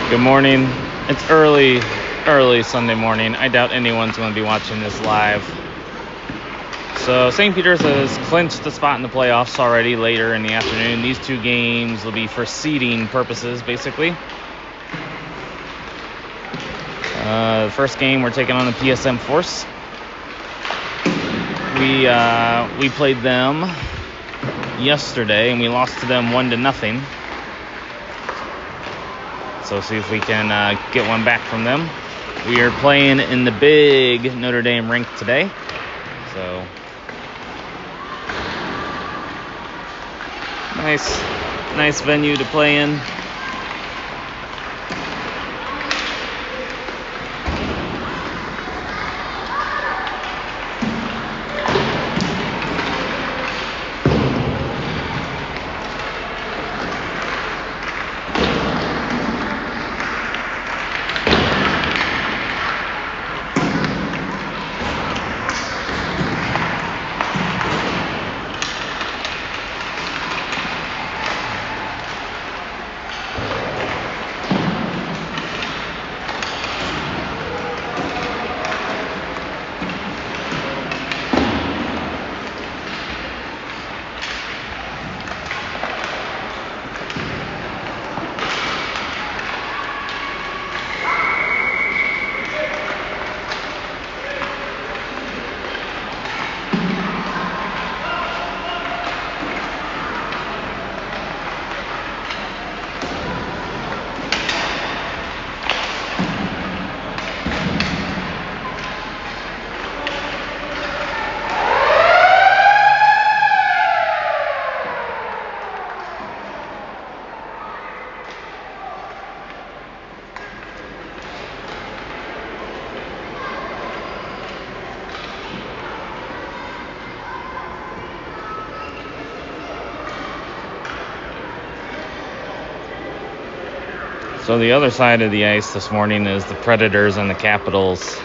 Good morning. It's early Sunday morning. I doubt anyone's going to be watching this live. So St. Peter's has clinched the spot in the playoffs already later in the afternoon. These two games will be for seeding purposes, basically. The first game, we're taking on the PSM Force. We played them yesterday, and we lost to them 1-0. So see if we can get one back from them. We are playing in the big Notre Dame rink today. So nice venue to play in. So the other side of the ice this morning is the Predators and the Capitals.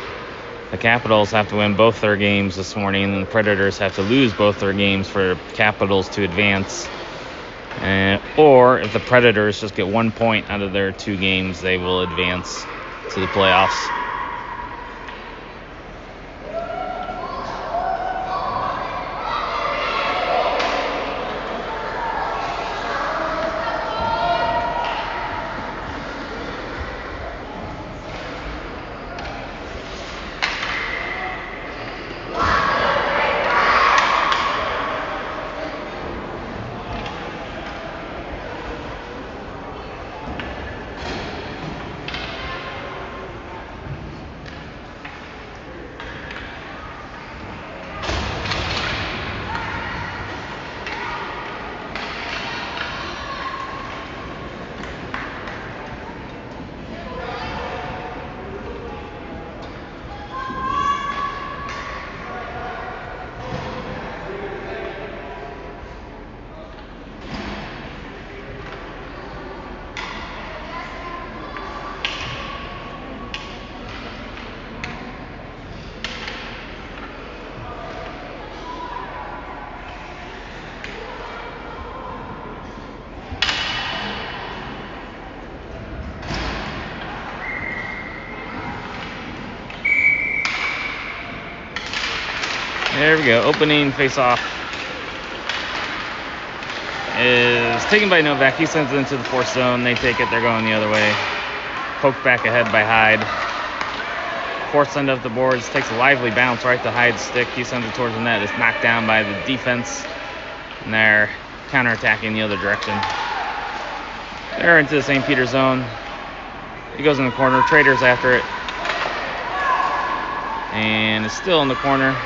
The Capitals have to win both their games this morning, and the Predators have to lose both their games for Capitals to advance. Or if the Predators just get 1 point out of their 2 games, they will advance to the playoffs. There we go. Opening face-off is taken by Novak. He sends it into the Force zone. They take it. They're going the other way. Poked back ahead by Hyde. Force send up the boards. Takes a lively bounce right to Hyde's stick. He sends it towards the net. It's knocked down by the defense. And they're counterattacking the other direction. They're into the St. Peter zone. He goes in the corner. Trader's after it. And it's still in the corner.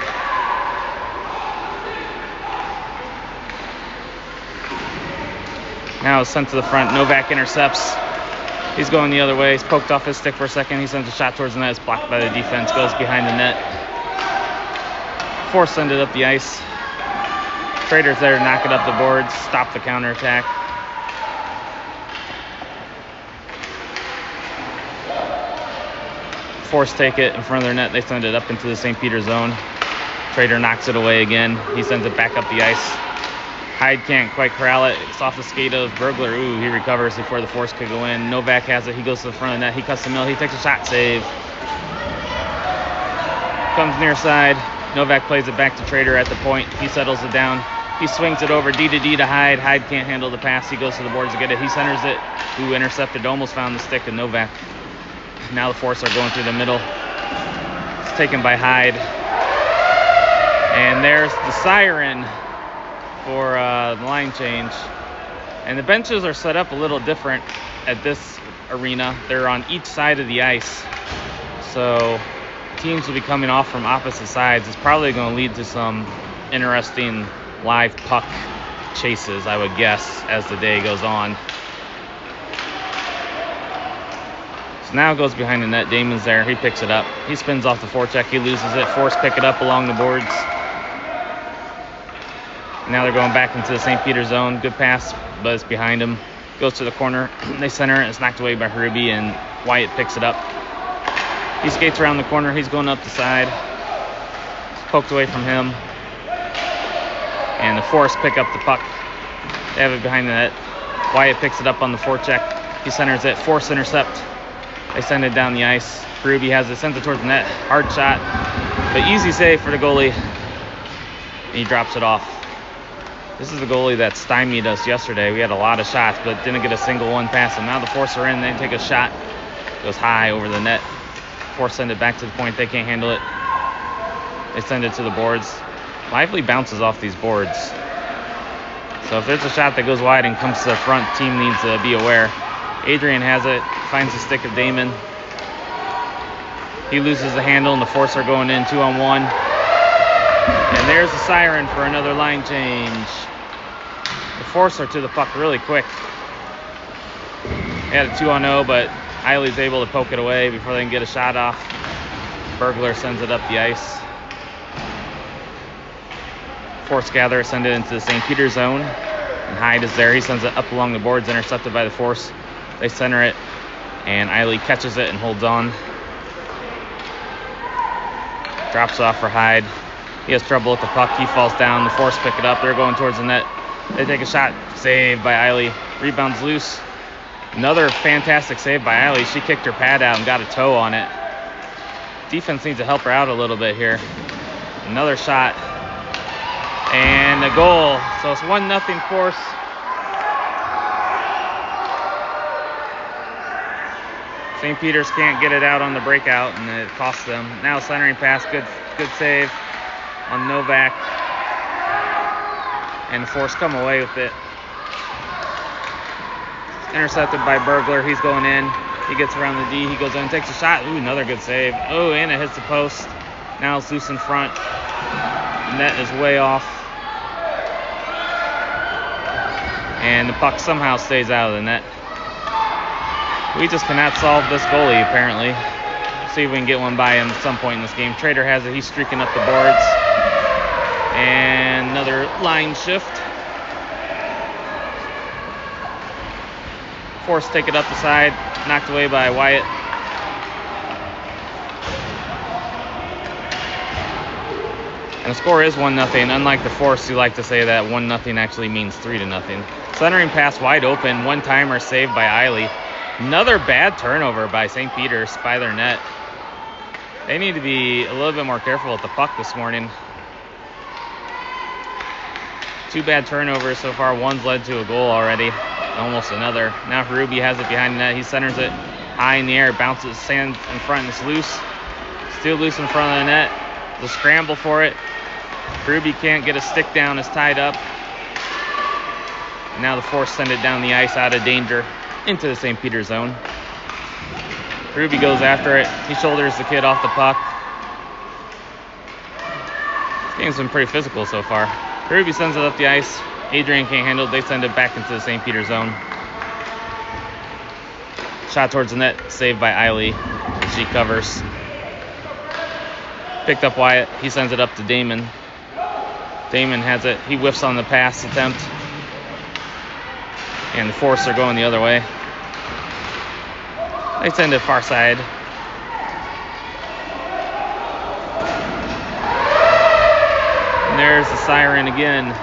Now it's sent to the front. Novak intercepts. He's going the other way. He's poked off his stick for a second. He sends a shot towards the net. It's blocked by the defense. Goes behind the net. Force send it up the ice. Trader's there to knock it up the boards. Stop the counterattack. Force take it in front of their net. They send it up into the St. Peter zone. Trader knocks it away again. He sends it back up the ice. Hyde can't quite corral it. It's off the skate of Burglar. Ooh, he recovers before the Force could go in. Novak has it. He goes to the front of the net. He cuts the middle. He takes a shot, save. Comes near side. Novak plays it back to Trader at the point. He settles it down. He swings it over D to Hyde. Hyde can't handle the pass. He goes to the boards to get it. He centers it. Ooh, intercepted. Almost found the stick of Novak. Now the Force are going through the middle. It's taken by Hyde. And there's the siren for the line change. And the benches are set up a little different at this arena. They're on each side of the ice. So teams will be coming off from opposite sides. It's probably going to lead to some interesting live puck chases, I would guess, as the day goes on. So now it goes behind the net. Damon's there. He picks it up. He spins off the forecheck. He loses it. Force pick it up along the boards. Now they're going back into the St. Peter zone. Good pass, but it's behind him. Goes to the corner. They center it. It's knocked away by Harubi, and Wyatt picks it up. He skates around the corner. He's going up the side. It's poked away from him. And the Force pick up the puck. They have it behind the net. Wyatt picks it up on the forecheck. He centers it. Force intercept. They send it down the ice. Harubi has it. Sends it towards the net. Hard shot. But easy save for the goalie. And he drops it off. This is the goalie that stymied us yesterday. We had a lot of shots, but didn't get a single one past him. Now the Force are in. They take a shot. Goes high over the net. Force send it back to the point. They can't handle it. They send it to the boards. Lively bounces off these boards. So if there's a shot that goes wide and comes to the front, team needs to be aware. Adrian has it. Finds the stick of Damon. He loses the handle, and the Force are going in 2-on-1. And there's the siren for another line change. The Force are to the puck really quick. They had a 2-on-0, but Eiley's able to poke it away before they can get a shot off. Burglar sends it up the ice. Force gather, send it into the St. Peter zone. And Hyde is there. He sends it up along the boards, intercepted by the Force. They center it, and Eiley catches it and holds on. Drops off for Hyde. He has trouble with the puck. He falls down. The Force pick it up. They're going towards the net. They take a shot. Saved by Eiley. Rebounds loose. Another fantastic save by Eiley. She kicked her pad out and got a toe on it. Defense needs to help her out a little bit here. Another shot. And a goal. So it's 1-0 Force. St. Peter's can't get it out on the breakout, and it costs them. Now centering pass. Good save on Novak. And the Force come away with it. Intercepted by Burglar. He's going in. He gets around the D. He goes in, takes a shot. Ooh, another good save. Oh, and it hits the post. Now it's loose in front. Net is way off. And the puck somehow stays out of the net. We just cannot solve this goalie, apparently. See if we can get one by him at some point in this game. Trader has it. He's streaking up the boards. And another line shift. Force take it up the side. Knocked away by Wyatt. And the score is 1-0. Unlike the Force, you like to say that 1-0 actually means 3-0. Centering pass wide open. One-timer saved by Eiley. Another bad turnover by St. Peter's by their net. They need to be a little bit more careful with the puck this morning. 2 bad turnovers so far. One's led to a goal already. Almost another. Now Harubi has it behind the net. He centers it high in the air. Bounces, stands in front, and it's loose. Still loose in front of the net. The scramble for it. Harubi can't get a stick down. It's tied up. And now the Force send it down the ice out of danger into the St. Peter zone. Harubi goes after it. He shoulders the kid off the puck. This game's been pretty physical so far. Harubi sends it up the ice. Adrian can't handle it. They send it back into the St. Peter zone. Shot towards the net. Saved by Eiley. She covers. Picked up Wyatt. He sends it up to Damon. Damon has it. He whiffs on the pass attempt. And the Force are going the other way. They send it far side. And there's the siren again.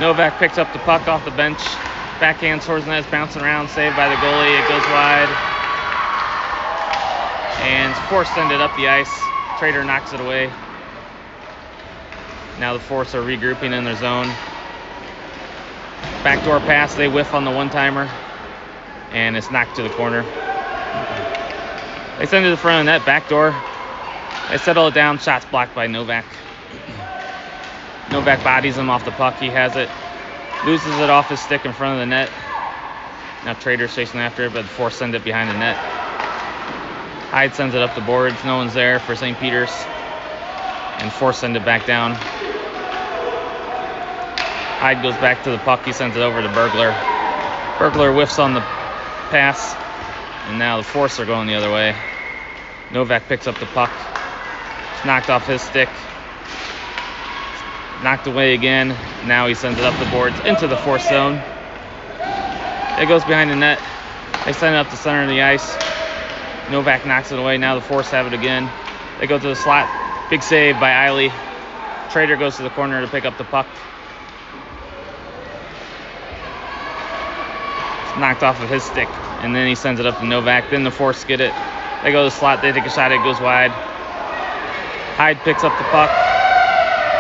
Novak picks up the puck off the bench. Backhand towards the net, it's bouncing around, saved by the goalie. It goes wide. And Force send it up the ice. Trader knocks it away. Now the Force are regrouping in their zone. Backdoor pass, they whiff on the one-timer. And it's knocked to the corner. They send it to the front of the net, backdoor. They settle it down, shots blocked by Novak. Novak bodies him off the puck, he has it. Loses it off his stick in front of the net. Now Trader's chasing after it, but the Force send it behind the net. Hyde sends it up the boards, no one's there for St. Peter's. And Force send it back down. Hyde goes back to the puck, he sends it over to Burglar. Burglar whiffs on the pass, and now the Force are going the other way. Novak picks up the puck. It's knocked off his stick. Knocked away again. Now he sends it up the boards into the Force zone. It goes behind the net. They send it up the center of the ice. Novak knocks it away. Now the Force have it again. They go to the slot. Big save by Eiley. Trader goes to the corner to pick up the puck. It's knocked off of his stick, and then he sends it up to Novak. Then the Force get it. They go to the slot. They take a shot. It goes wide. Hyde picks up the puck.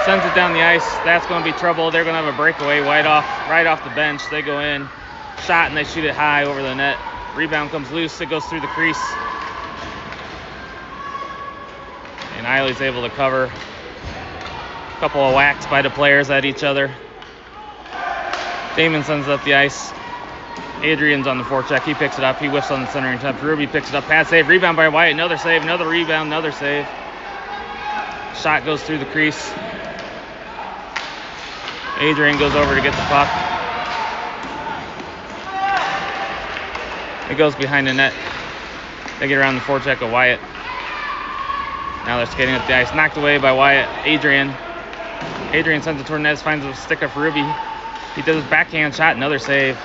Sends it down the ice. That's going to be trouble. They're going to have a breakaway right off the bench. They go in. Shot, and they shoot it high over the net. Rebound comes loose. It goes through the crease. And Eiley's able to cover. A couple of whacks by the players at each other. Damon sends it up the ice. Adrian's on the forecheck. He picks it up. He whiffs on the center and top. Ruby picks it up. Pass save. Rebound by Wyatt. Another save. Another rebound. Another save. Shot goes through the crease. Adrian goes over to get the puck. It goes behind the net. They get around the forecheck of Wyatt. Now they're skating up the ice. Knocked away by Wyatt. Adrian sends it toward Nez. Finds a stick for Ruby. He does his backhand shot. Another save.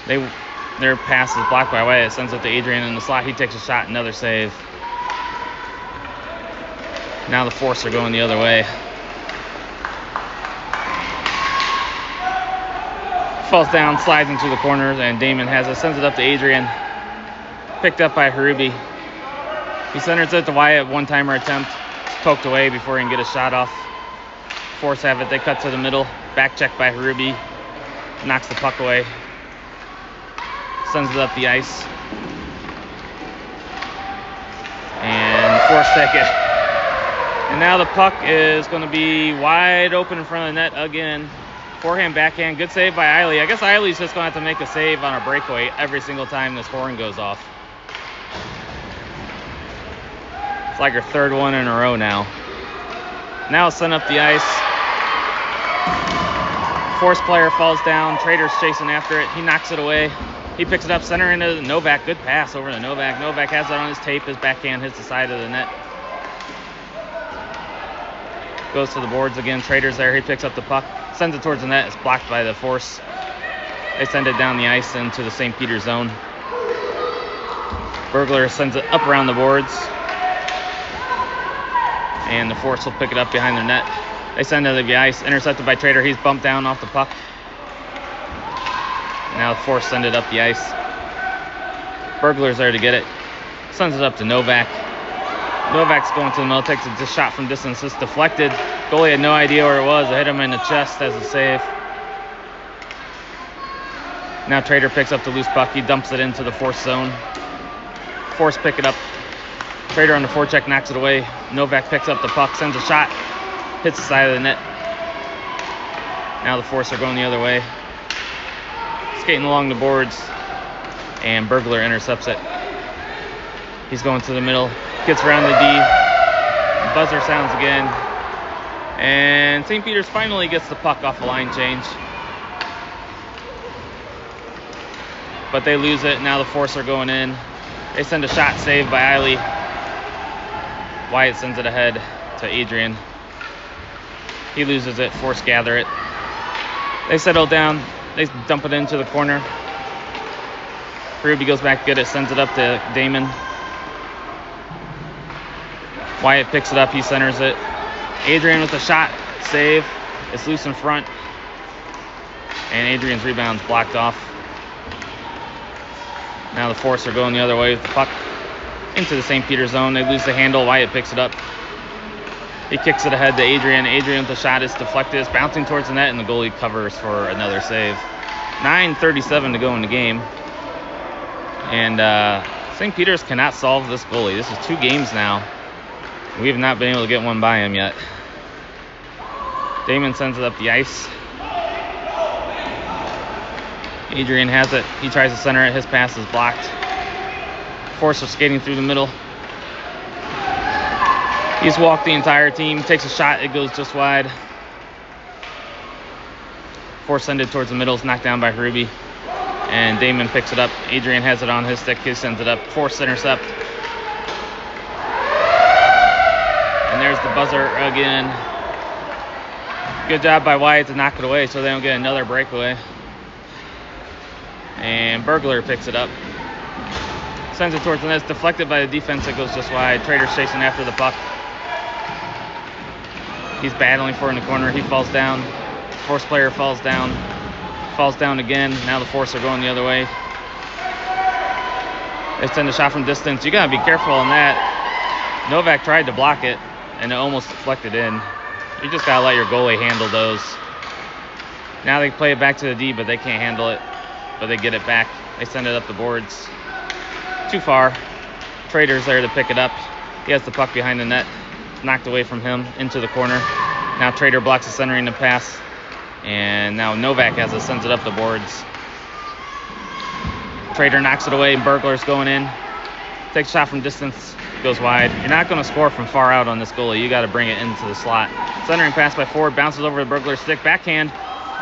Their pass is blocked by Wyatt. Sends it to Adrian in the slot. He takes a shot. Another save. Now the Force are going the other way. Falls down, slides into the corners, and Damon has it. Sends it up to Adrian. Picked up by Harubi. He centers it to Wyatt. One-timer attempt. It's poked away before he can get a shot off. Force have it. They cut to the middle. Back check by Harubi. Knocks the puck away. Sends it up the ice. And Force take it. And now the puck is going to be wide open in front of the net again. Forehand, backhand. Good save by Eiley. I guess Eiley's just going to have to make a save on a breakaway every single time this horn goes off. It's like her third one in a row now. Now sent up the ice. Force player falls down. Trader's chasing after it. He knocks it away. He picks it up, center into Novak. Good pass over to Novak. Novak has it on his tape. His backhand hits the side of the net. Goes to the boards again. Trader's there. He picks up the puck. Sends it towards the net. It's blocked by the Force. They send it down the ice into the St. Peter zone. Burglar sends it up around the boards. And the Force will pick it up behind their net. They send it to the ice. Intercepted by Trader. He's bumped down off the puck. Now the Force send it up the ice. Burglar's there to get it. Sends it up to Novak. Novak's going to the middle, takes a shot from distance. It's deflected. Goalie had no idea where it was. It hit him in the chest as a save. Now Trader picks up the loose puck. He dumps it into the Force zone. Force pick it up. Trader on the forecheck knocks it away. Novak picks up the puck, sends a shot, hits the side of the net. Now the Force are going the other way. Skating along the boards, and Burglar intercepts it. He's going to the middle, gets around the D. Buzzer sounds again. And St. Peter's finally gets the puck off a line change. But they lose it. Now the Force are going in. They send a shot saved by Eiley. Wyatt sends it ahead to Adrian. He loses it. Force gather it. They settle down. They dump it into the corner. Ruby goes back to get it. Sends it up to Damon. Wyatt picks it up. He centers it. Adrian with a shot. save. It's loose in front. And Adrian's rebound's blocked off. Now the Force are going the other way with the puck into the St. Peter zone. They lose the handle. Wyatt picks it up. He kicks it ahead to Adrian. Adrian with the shot is deflected. It's bouncing towards the net, and the goalie covers for another save. 9:37 to go in the game. And St. Peter's cannot solve this goalie. This is 2 games now. We have not been able to get one by him yet. Damon sends it up the ice. Adrian has it. He tries to center it. His pass is blocked. Force are skating through the middle. He's walked the entire team. Takes a shot. It goes just wide. Force send it towards the middle. It's knocked down by Harubi. And Damon picks it up. Adrian has it on his stick. He sends it up. Force intercept. And there's the buzzer again. Good job by Wyatt to knock it away so they don't get another breakaway. And Burglar picks it up. Sends it towards the net. It's deflected by the defense. It goes just wide. Trader's chasing after the puck. He's battling for it in the corner. He falls down. Force player falls down. Falls down again. Now the Force are going the other way. They send a shot from distance. You gotta be careful on that. Novak tried to block it, and it almost deflected in. You just gotta let your goalie handle those. Now they play it back to the D, but they can't handle it. But they get it back. They send it up the boards. Too far. Trader's there to pick it up. He has the puck behind the net. Knocked away from him into the corner. Now Trader blocks the centering the pass. And now Novak has it, sends it up the boards. Trader knocks it away. Burglar's going in. Takes a shot from distance. Goes wide. You're not going to score from far out on this goalie. You got to bring it into the slot. Centering pass by Ford. Bounces over the Burglar's stick. Backhand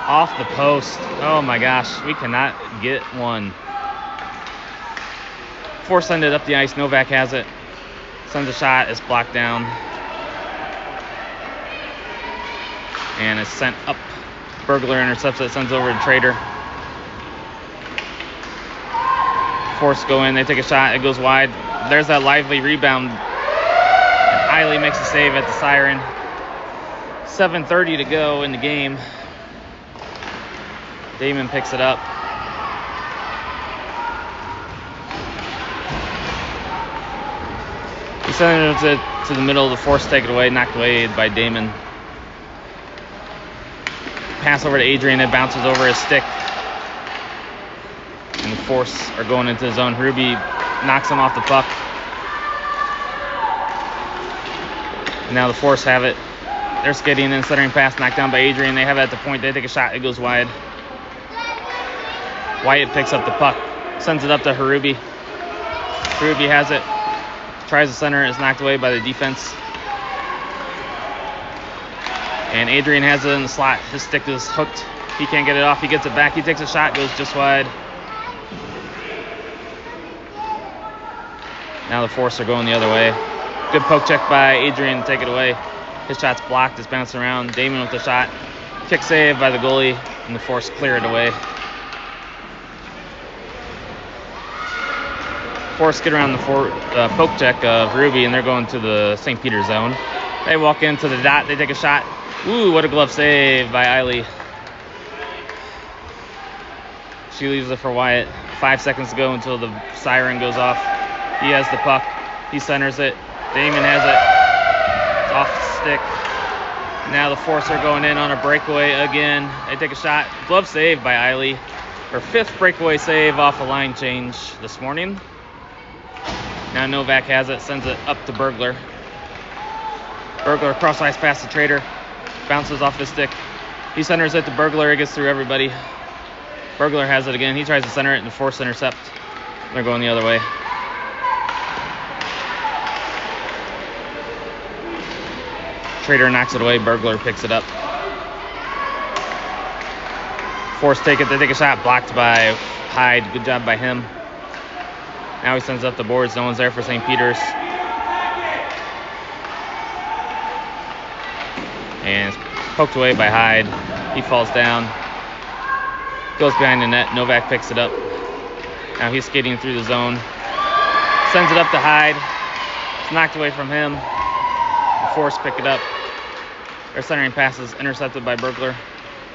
off the post. Oh my gosh. We cannot get one. Force send it up the ice. Novak has it. Sends a shot. It's blocked down. And it's sent up. Burglar intercepts it. Sends over to Trader. Force go in. They take a shot. It goes wide. There's that lively rebound. And Eiley makes a save at the siren. 7:30 to go in the game. Damon picks it up. He sends it to the middle. The Force take it away. Knocked away by Damon. Pass over to Adrian. It bounces over his stick. And the Force are going into his zone. Ruby knocks him off the puck. And now the Force have it. They're skating in, centering pass, knocked down by Adrian. They have it at the point. They take a shot. It goes wide. Wyatt picks up the puck. Sends it up to Harubi. Harubi has it. Tries to center it. It's knocked away by the defense. And Adrian has it in the slot. His stick is hooked. He can't get it off. He gets it back. He takes a shot. Goes just wide. Now the Force are going the other way. Good poke check by Adrian to take it away. His shot's blocked. It's bouncing around. Damon with the shot. Kick save by the goalie. And the Force clear it away. Force get around the poke check of Ruby, and they're going to the St. Peter zone. They walk into the dot. They take a shot. Ooh, what a glove save by Eiley. She leaves it for Wyatt. 5 seconds to go until the siren goes off. He has the puck. He centers it. Damon has it. It's off the stick. Now the Force are going in on a breakaway again. They take a shot. Glove save by Eiley. Her 5th breakaway save off a line change this morning. Now Novak has it. Sends it up to Burglar. Burglar cross ice past the Trader. Bounces off his stick. He centers it to Burglar. It gets through everybody. Burglar has it again. He tries to center it and the Force intercept. They're going the other way. Trader knocks it away. Burglar picks it up. Force take it. They take a shot. Blocked by Hyde. Good job by him. Now he sends up the boards. No one's there for St. Peter's. And it's poked away by Hyde. He falls down. Goes behind the net. Novak picks it up. Now he's skating through the zone. Sends it up to Hyde. It's knocked away from him. The Force pick it up. Their centering pass is intercepted by Burglar.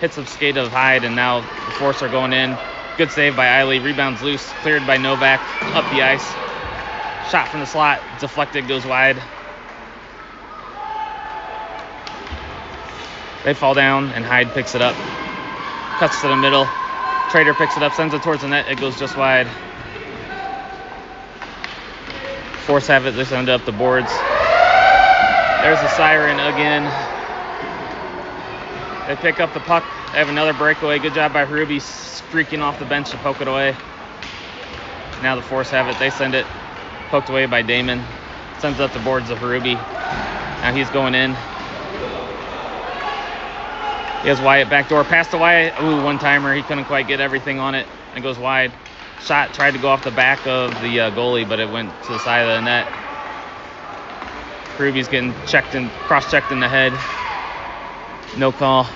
Hits of skate of Hyde, and now the Force are going in. Good save by Eiley. Rebounds loose. Cleared by Novak. Up the ice. Shot from the slot. Deflected. Goes wide. They fall down, and Hyde picks it up. Cuts to the middle. Trader picks it up. Sends it towards the net. It goes just wide. Force have it. They send it up the boards. There's the siren again. They pick up the puck. They have another breakaway. Good job by Ruby streaking off the bench to poke it away. Now the Force have it. They send it. Poked away by Damon. Sends up the boards of Ruby. Now he's going in. He has Wyatt backdoor. Pass to Wyatt. Ooh, one-timer. He couldn't quite get everything on it. It goes wide. Shot tried to go off the back of the goalie, but it went to the side of the net. Ruby's getting checked and cross-checked in the head. No call.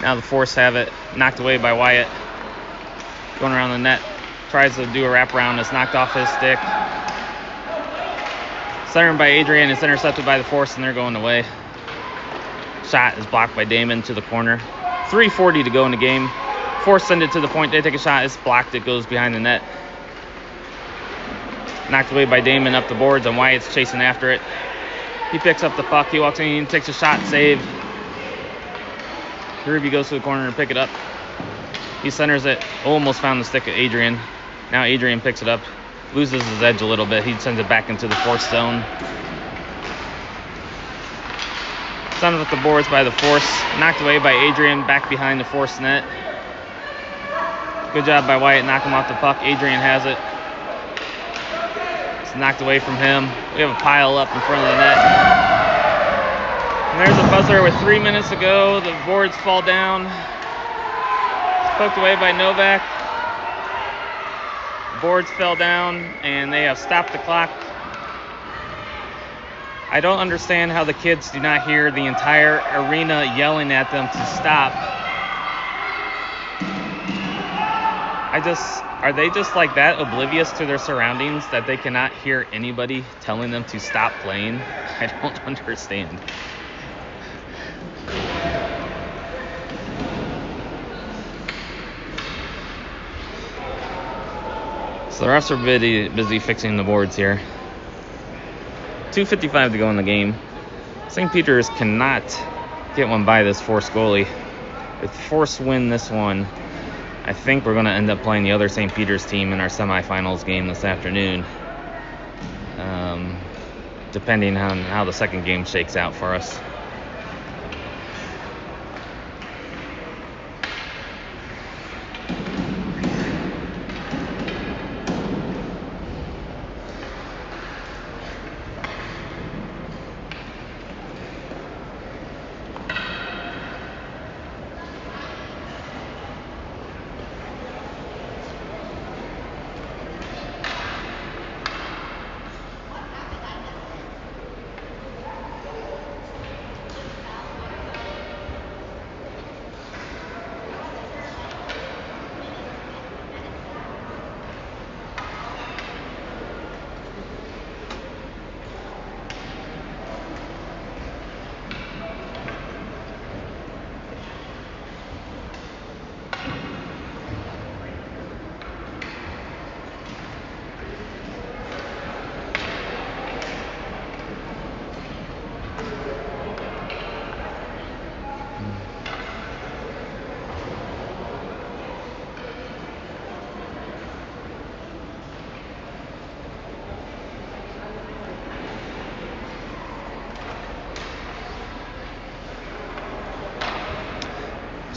Now the Force have it. Knocked away by Wyatt. Going around the net. Tries to do a wraparound. It's knocked off his stick. Centered by Adrian. It's intercepted by the Force, and they're going away. Shot is blocked by Damon to the corner. 3:40 to go in the game. Force send it to the point. They take a shot. It's blocked. It goes behind the net. Knocked away by Damon up the boards, and Wyatt's chasing after it. He picks up the puck. He walks in. He takes a shot. Save. Ruby goes to the corner and pick it up. He centers it. Almost found the stick of Adrian. Now Adrian picks it up. Loses his edge a little bit. He sends it back into the Force zone. Sent up the boards by the Force. Knocked away by Adrian. Back behind the Force net. Good job by Wyatt. Knock him off the puck. Adrian has it. It's knocked away from him. We have a pile up in front of the net. And there's a buzzer with 3 minutes to go. The boards fall down. It's poked away by Novak. The boards fell down, and they have stopped the clock. I don't understand how the kids do not hear the entire arena yelling at them to stop. Are they just like that oblivious to their surroundings that they cannot hear anybody telling them to stop playing? I don't understand. So the refs are busy fixing the boards here. 2:55 to go in the game. St. Peter's cannot get one by this Force goalie. If Force win this one, I think we're going to end up playing the other St. Peter's team in our semifinals game this afternoon. Depending on how the second game shakes out for us.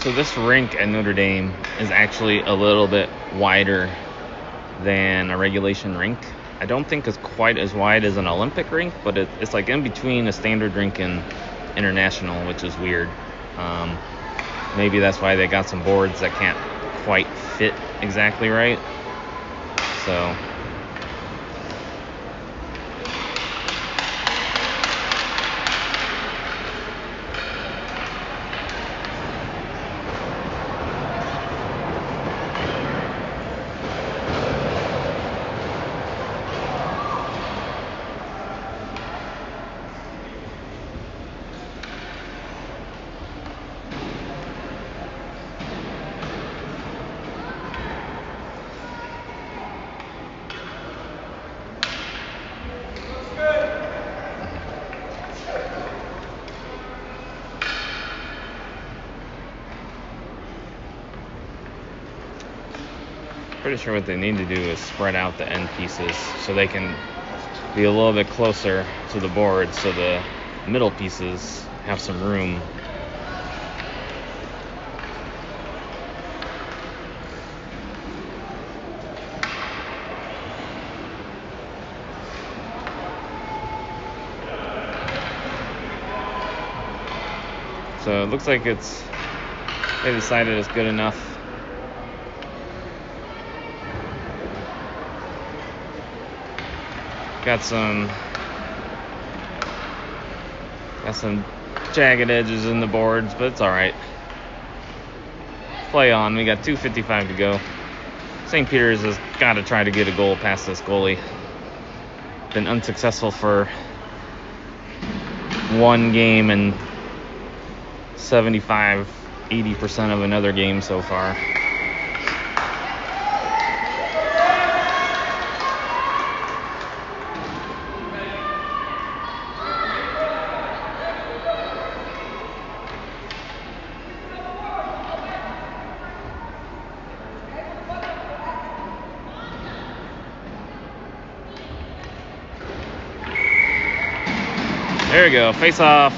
So this rink at Notre Dame is actually a little bit wider than a regulation rink. I don't think it's quite as wide as an Olympic rink, but it's like in between a standard rink and international, which is weird. Maybe that's why they got some boards that can't quite fit exactly right. So Pretty sure what they need to do is spread out the end pieces so they can be a little bit closer to the board so the middle pieces have some room. So it looks like they decided it's good enough. Got some jagged edges in the boards, but it's all right. Play on. We got 2:55 to go. St. Peter's has got to try to get a goal past this goalie. Been unsuccessful for one game and 75-80% of another game so far. There we go. Face off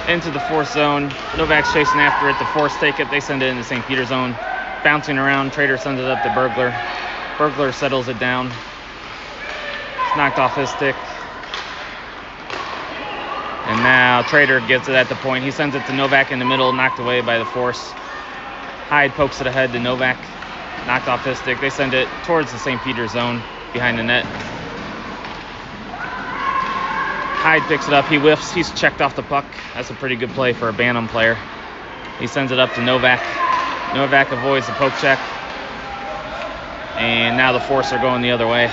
into the Force zone. Novak's chasing after it. The Force take it. They send it into St. Peter's zone. Bouncing around. Trader sends it up to Burglar. Burglar settles it down. It's knocked off his stick. And now Trader gets it at the point. He sends it to Novak in the middle. Knocked away by the Force. Hyde pokes it ahead to Novak. Knocked off his stick. They send it towards the St. Peter's zone behind the net. Hyde picks it up. He whiffs. He's checked off the puck. That's a pretty good play for a Bantam player. He sends it up to Novak. Novak avoids the poke check. And now the Force are going the other way.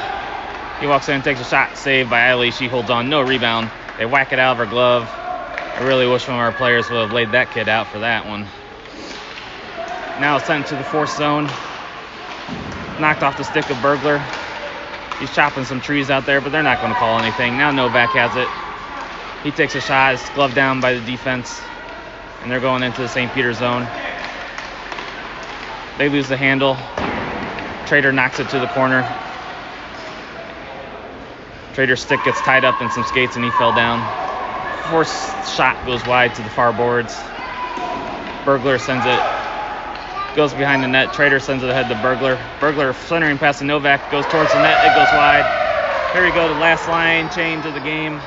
He walks in, takes a shot. Saved by Eiley. She holds on. No rebound. They whack it out of her glove. I really wish one of our players would have laid that kid out for that one. Now it's sent to the Force zone. Knocked off the stick of Burglar. He's chopping some trees out there, but they're not going to call anything. Now Novak has it. He takes a shot. It's gloved down by the defense. And they're going into the St. Peter's zone. They lose the handle. Trader knocks it to the corner. Trader's stick gets tied up in some skates and he fell down. Force shot goes wide to the far boards. Burglar sends it. Goes behind the net. Trader sends it ahead to Burglar. Burglar centering past the Novak. Goes towards the net. It goes wide. Here we go, the last line change of the game.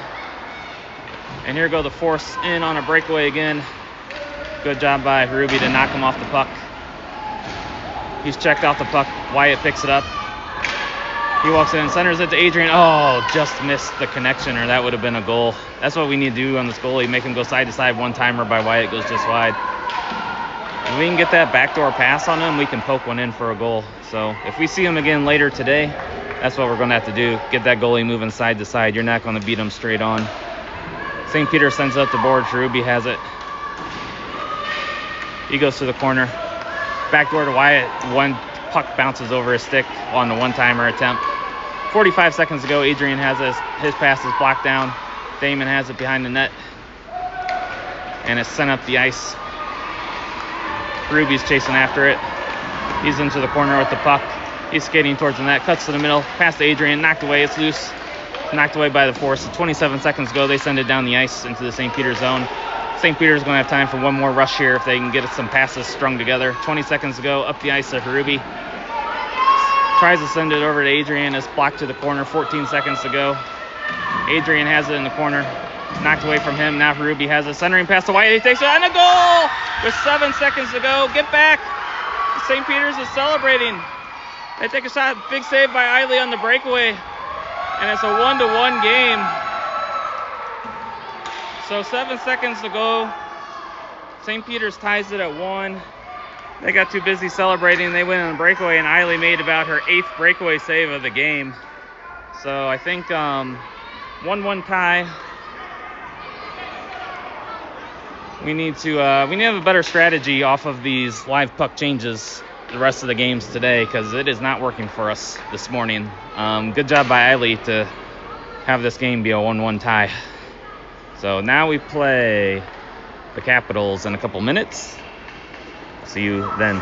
And here go the Force in on a breakaway again. Good job by Ruby to knock him off the puck. He's checked off the puck. Wyatt picks it up. He walks in, centers it to Adrian. Oh, just missed the connection, or that would have been a goal. That's what we need to do on this goalie. Make him go side to side. One-timer by Wyatt goes just wide. If we can get that backdoor pass on him, we can poke one in for a goal. So if we see him again later today, that's what we're going to have to do. Get that goalie moving side to side. You're not going to beat him straight on. St. Peter sends up the board. Ruby has it. He goes to the corner. Backdoor to Wyatt. One puck bounces over his stick on the one-timer attempt. 45 seconds to go. Adrian has his pass is blocked down. Damon has it behind the net. And it's sent up the ice. Ruby's chasing after it. He's into the corner with the puck. He's skating towards the net. Cuts to the middle. Past to Adrian. Knocked away. It's loose. Knocked away by the Force. 27 seconds to go. They send it down the ice into the St. Peter's zone. St. Peter's going to have time for one more rush here if they can get some passes strung together. 20 seconds to go. Up the ice to Ruby. Tries to send it over to Adrian. It's blocked to the corner. 14 seconds to go. Adrian has it in the corner. Knocked away from him. Now Ruby has a centering pass to Wyatt. He takes it and a goal with 7 seconds to go. Get back. St. Peter's is celebrating. They take a shot. Big save by Eiley on the breakaway. And it's a 1-1 game. So 7 seconds to go. St. Peter's ties it at 1. They got too busy celebrating. They went on a breakaway, and Eiley made about her 8th breakaway save of the game. So I think 1-1 tie. We need to have a better strategy off of these live puck changes the rest of the games today, because it is not working for us this morning. Good job by Eiley to have this game be a 1-1 tie. So now we play the Capitals in a couple minutes. See you then.